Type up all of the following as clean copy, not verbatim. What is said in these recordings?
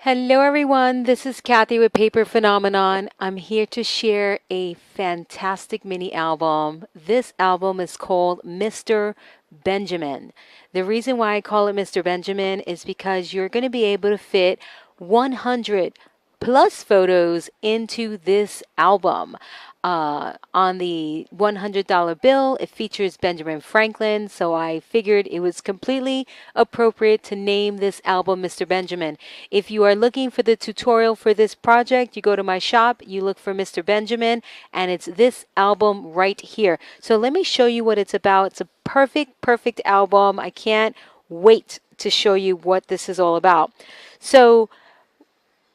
Hello everyone, this is Kathy with Paper Phenomenon. I'm here to share a fantastic mini album. This album is called Mr. Benjamin. The reason why I call it Mr. Benjamin is because you're going to be able to fit 100 plus photos into this album. On the $100 bill, it features Benjamin Franklin, so I figured it was completely appropriate to name this album Mr. Benjamin. If you are looking for the tutorial for this project, you go to my shop, you look for Mr. Benjamin, and it's this album right here. So let me show you what it's about. It's a perfect album. I can't wait to show you what this is all about. So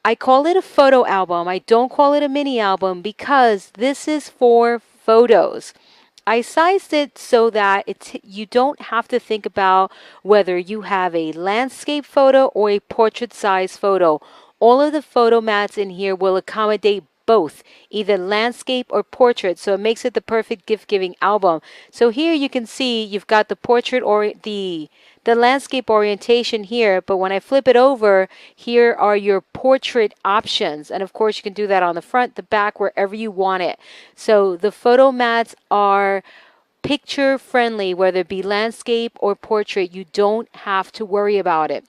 I call it a photo album. I don't call it a mini album because this is for photos. I sized it so that you don't have to think about whether you have a landscape photo or a portrait size photo. All of the photo mats in here will accommodate both, either landscape or portrait, so it makes it the perfect gift-giving album. So here you can see you've got the portrait or the landscape orientation here, but when I flip it over, here are your portrait options. And of course, you can do that on the front, the back, wherever you want it. So the photo mats are picture friendly, whether it be landscape or portrait. You don't have to worry about it.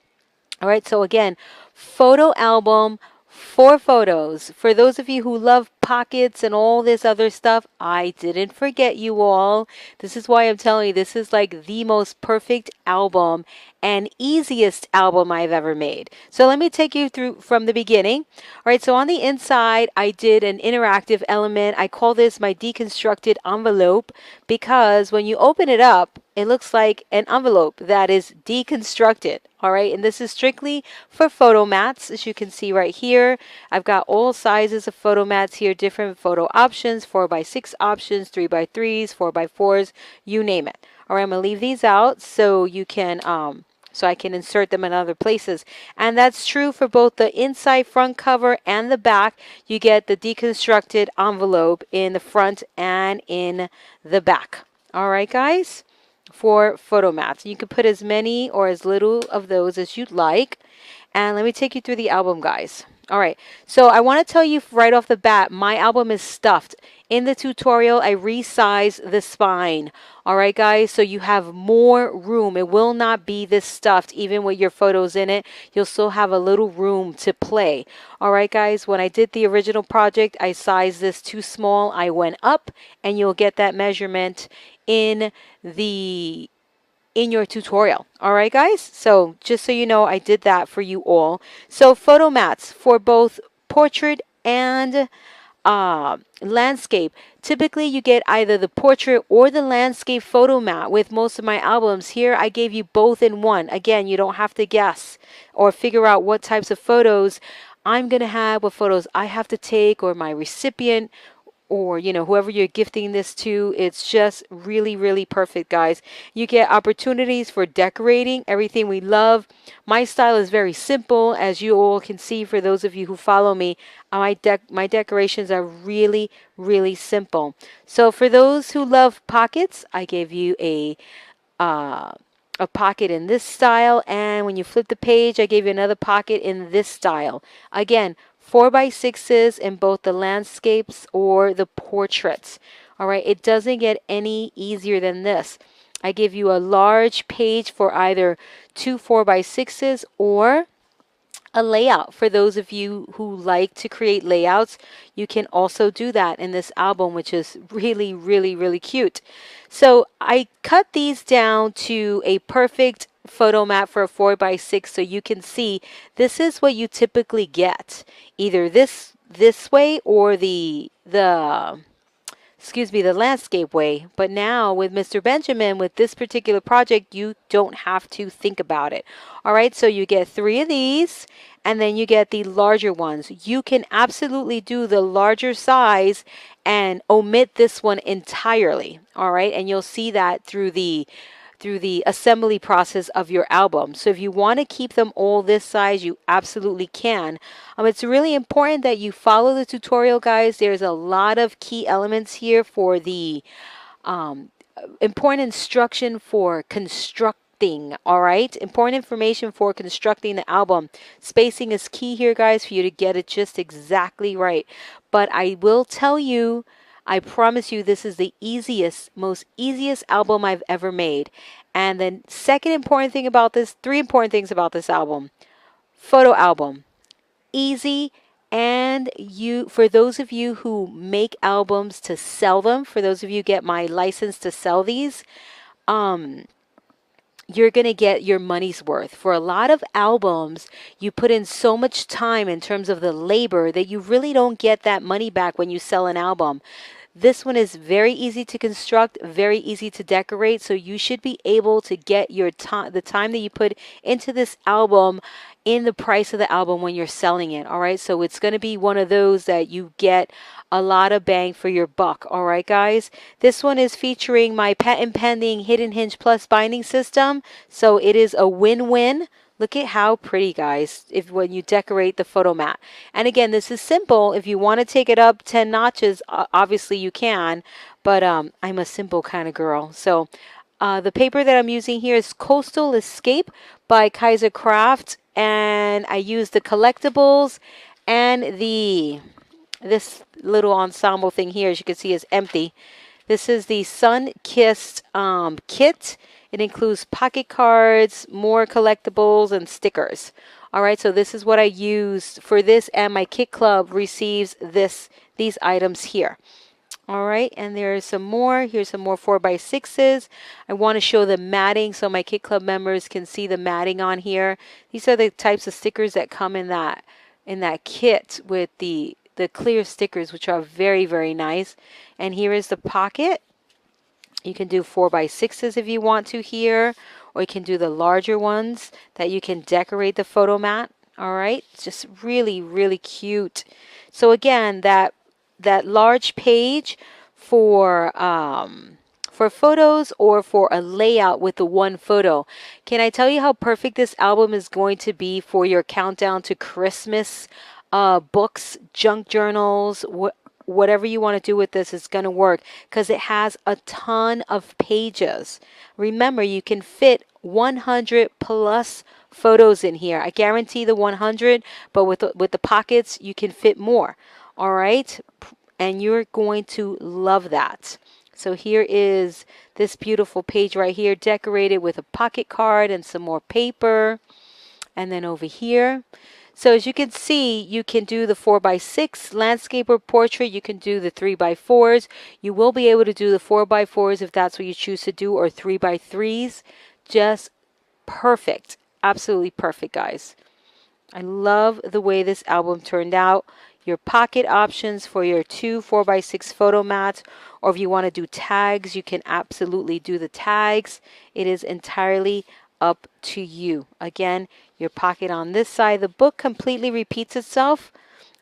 All right, so again, photo album, 4 photos. For those of you who love pockets and all this other stuff, I didn't forget you all. This is why I'm telling you, this is like the most perfect album and easiest album I've ever made. So let me take you through from the beginning. All right, so on the inside, I did an interactive element. I call this my deconstructed envelope because when you open it up, it looks like an envelope that is deconstructed. All right, and this is strictly for photo mats. As you can see right here, I've got all sizes of photo mats here, different photo options, 4x6 options, 3x3s, 4x4s, you name it. All right, I'm gonna leave these out so you can so I can insert them in other places. And that's true for both the inside front cover and the back. You get the deconstructed envelope in the front and in the back. All right, guys, for photo mats. You can put as many or as little of those as you'd like. And let me take you through the album, guys. All right, so I want to tell you right off the bat, my album is stuffed. In the tutorial, I resized the spine. All right, guys, so you have more room. It will not be this stuffed, even with your photos in it. You'll still have a little room to play. All right, guys, when I did the original project, I sized this too small. I went up, and you'll get that measurement in your tutorial. All right, guys, so just so you know, I did that for you all. So photo mats for both portrait and landscape. Typically, you get either the portrait or the landscape photo mat with most of my albums. Here, I gave you both in one. Again, you don't have to guess or figure out what types of photos I'm going to have, what photos I have to take, or my recipient, or whoever you're gifting this to. It's just really perfect, guys. You get opportunities for decorating everything we love. My style is very simple, as you all can see. For those of you who follow me, my decorations are really simple. So for those who love pockets, I gave you a pocket in this style, and when you flip the page, I gave you another pocket in this style. Again, 4x6s in both the landscapes or the portraits. All right, it doesn't get any easier than this. I give you a large page for either 2 4x6s or a layout. For those of you who like to create layouts, you can also do that in this album, which is really cute. So I cut these down to a perfect photo mat for a 4x6, so you can see this is what you typically get, either this way or the landscape way. But now with Mr. Benjamin, with this particular project, you don't have to think about it. All right, so you get 3 of these, and then you get the larger ones. You can absolutely do the larger size and omit this one entirely. All right, and you'll see that through the assembly process of your album. So if you want to keep them all this size, you absolutely can. It's really important that you follow the tutorial, guys. There's a lot of key elements here for the important instruction for thing. All right, important information for constructing the album. Spacing is key here, guys, for you to get it just exactly right. But I will tell you, I promise you, this is the most easiest album I've ever made. And the second important thing about this, three important things about this album: photo album, easy. And for those of you who make albums to sell them, for those of you who get my license to sell these, you're going to get your money's worth. For a lot of albums, you put in so much time in terms of the labor that you really don't get that money back when you sell an album. This one is very easy to construct, very easy to decorate, so you should be able to get your time, the time that you put into this album, in the price of the album when you're selling it. All right, so it's going to be one of those that you get a lot of bang for your buck. All right, guys, this one is featuring my patent pending Hidden Hinge Plus binding system, so it is a win-win. Look at how pretty, guys, when you decorate the photo mat. And again, this is simple. If you want to take it up 10 notches, obviously you can, but I'm a simple kind of girl. So the paper that I'm using here is Coastal Escape by Kaisercraft, and I use the collectibles, and this little ensemble thing here, as you can see, is empty. This is the Sun-Kissed kit. It includes pocket cards, more collectibles, and stickers. All right, so this is what I used for this, and my kit club receives these items here. All right, and there's some more. Here's some more 4x6s. I want to show the matting so my kit club members can see the matting on here. These are the types of stickers that come in that kit, with the clear stickers, which are very, very nice. And here is the pocket. You can do 4x6s if you want to here, or you can do the larger ones that you can decorate the photo mat. All right, it's just really, really cute. So again, that large page for photos or for a layout with the one photo. Can I tell you how perfect this album is going to be for your countdown to Christmas books, junk journals, whatever you want to do with this is going to work, because it has a ton of pages. Remember, you can fit 100 plus photos in here. I guarantee the 100, but with the pockets, you can fit more. All right, and you're going to love that. So here is this beautiful page right here, decorated with a pocket card and some more paper. And then over here, so as you can see, you can do the 4x6 landscape or portrait. You can do the 3x4s. You will be able to do the 4x4s if that's what you choose to do, or 3x3s. Just perfect. Absolutely perfect, guys. I love the way this album turned out. Your pocket options for your 2 4x6 photo mats, or if you want to do tags, you can absolutely do the tags. It is entirely up to you. Again, your pocket on this side. The book completely repeats itself.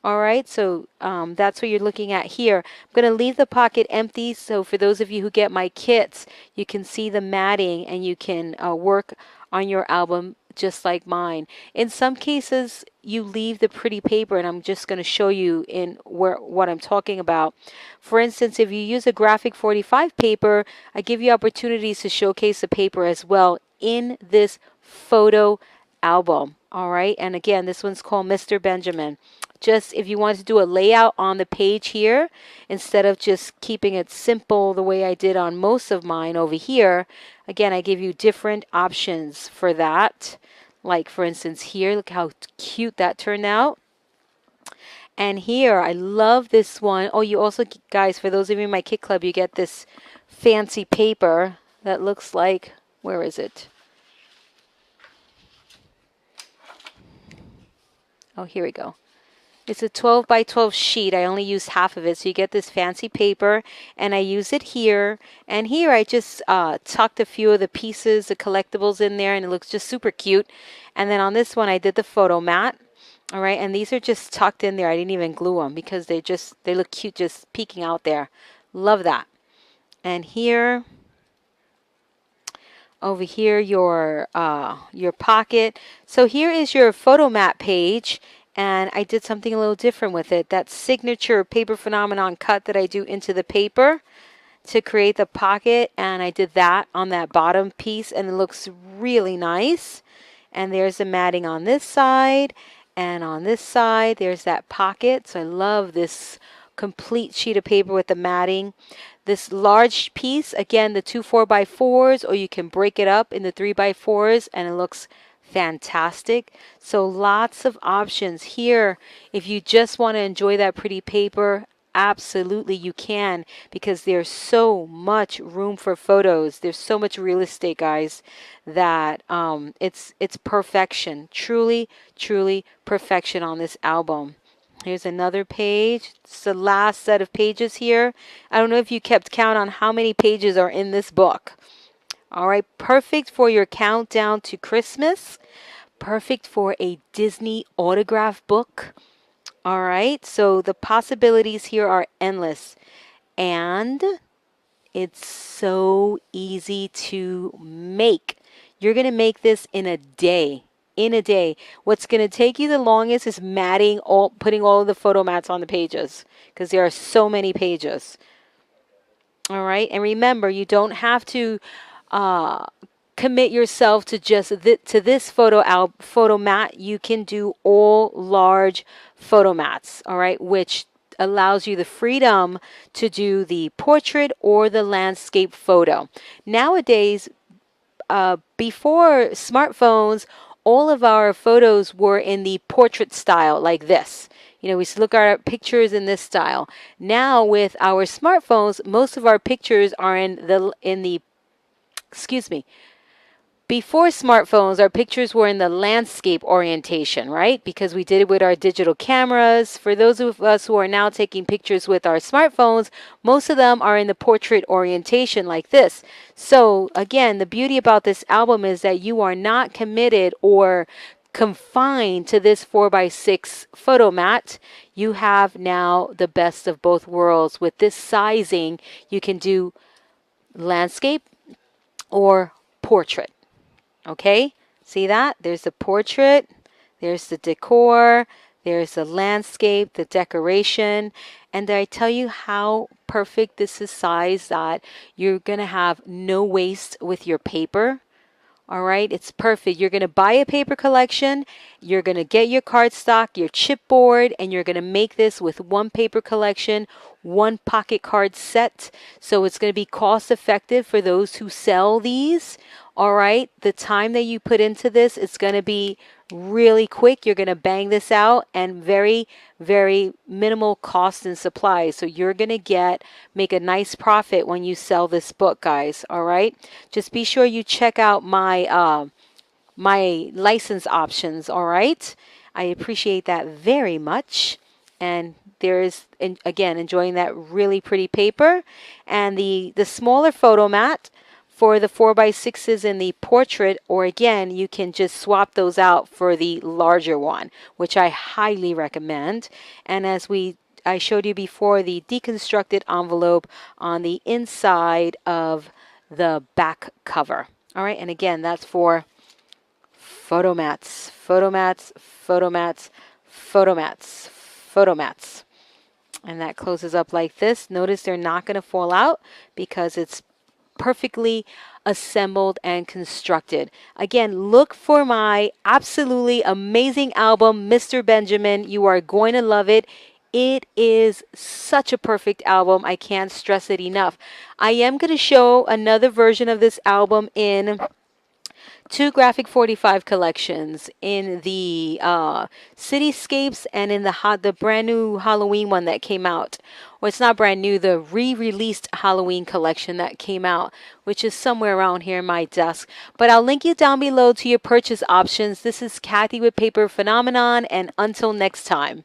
All right, so that's what you're looking at here. I'm going to leave the pocket empty, so for those of you who get my kits, you can see the matting and you can work on your album just like mine. In some cases, you leave the pretty paper, and I'm just going to show you what I'm talking about. For instance, if you use a graphic 45 paper, I give you opportunities to showcase the paper as well in this photo album. All right, and again, this one's called Mr. Benjamin. Just if you want to do a layout on the page here, instead of just keeping it simple the way I did on most of mine over here, again, I give you different options for that. Like, for instance, here, look how cute that turned out. And here, I love this one. Oh, you also, guys, for those of you in my kit club, you get this fancy paper that looks like, where is it? Oh, here we go. It's a 12 by 12 sheet. I only used half of it, so you get this fancy paper, and I use it here. And here I just tucked a few of the pieces, the collectibles in there, and it looks just super cute. And then on this one, I did the photo mat. All right, and these are just tucked in there. I didn't even glue them because they look cute just peeking out there. Love that. And here, over here, your pocket. So here is your photo mat page. And I did something a little different with it. That signature paper phenomenon cut that I do into the paper. to create the pocket, and I did that on that bottom piece, and it looks really nice. And there's the matting on this side, and on this side there's that pocket. So I love this complete sheet of paper with the matting. This large piece, again, the two 4x4s, or you can break it up into 3x4s, and it looks fantastic. So lots of options here. If you just want to enjoy that pretty paper, absolutely you can, because there's so much room for photos. There's so much real estate, guys, that it's perfection. Truly, truly perfection on this album. Here's another page. It's the last set of pages here. I don't know if you kept count on how many pages are in this book. All right, perfect for your countdown to Christmas. Perfect for a Disney autograph book. All right, so the possibilities here are endless. And it's so easy to make. You're going to make this in a day. In a day. What's going to take you the longest is putting all of the photo mats on the pages, because there are so many pages. All right, and remember, you don't have to commit yourself to just to this photo mat. You can do all large photo mats, all right, which allows you the freedom to do the portrait or the landscape photo. Nowadays, before smartphones, all of our photos were in the portrait style like this. You know, we look at our pictures in this style. Now with our smartphones, most of our pictures are before smartphones, our pictures were in the landscape orientation, right? Because we did it with our digital cameras. For those of us who are now taking pictures with our smartphones, most of them are in the portrait orientation like this. So again, the beauty about this album is that you are not committed or confined to this 4x6 photo mat. You have now the best of both worlds. With this sizing, you can do landscape or portrait. Okay, see that? There's the portrait, there's the decor, there's the landscape, the decoration. And did I tell you how perfect this is sized, that you're going to have no waste with your paper? All right, it's perfect. You're going to buy a paper collection, you're going to get your cardstock, your chipboard, and you're going to make this with one paper collection, one pocket card set. So it's going to be cost effective for those who sell these. All right, the time that you put into this, it's going to be really quick. You're going to bang this out, and very, very minimal cost and supplies. So you're going to make a nice profit when you sell this book, guys. All right, just be sure you check out my my license options. All right, I appreciate that very much. And there's, again, enjoying that really pretty paper, and the smaller photo mat for the 4x6s in the portrait, or again, you can just swap those out for the larger one, which I highly recommend. And as I showed you before, the deconstructed envelope on the inside of the back cover. All right, and again, that's for photo mats, photo mats, photo mats, photo mats, photo mats. And that closes up like this. Notice they're not going to fall out because it's perfectly assembled and constructed. Again, look for my absolutely amazing album, Mr. Benjamin. You are going to love it. It is such a perfect album. I can't stress it enough. I am going to show another version of this album in two Graphic 45 collections, in the Cityscapes and in the brand new Halloween one that came out. Well, it's not brand new, the re-released Halloween collection that came out, which is somewhere around here in my desk. But I'll link you down below to your purchase options. This is Kathy with Paper Phenomenon, and until next time.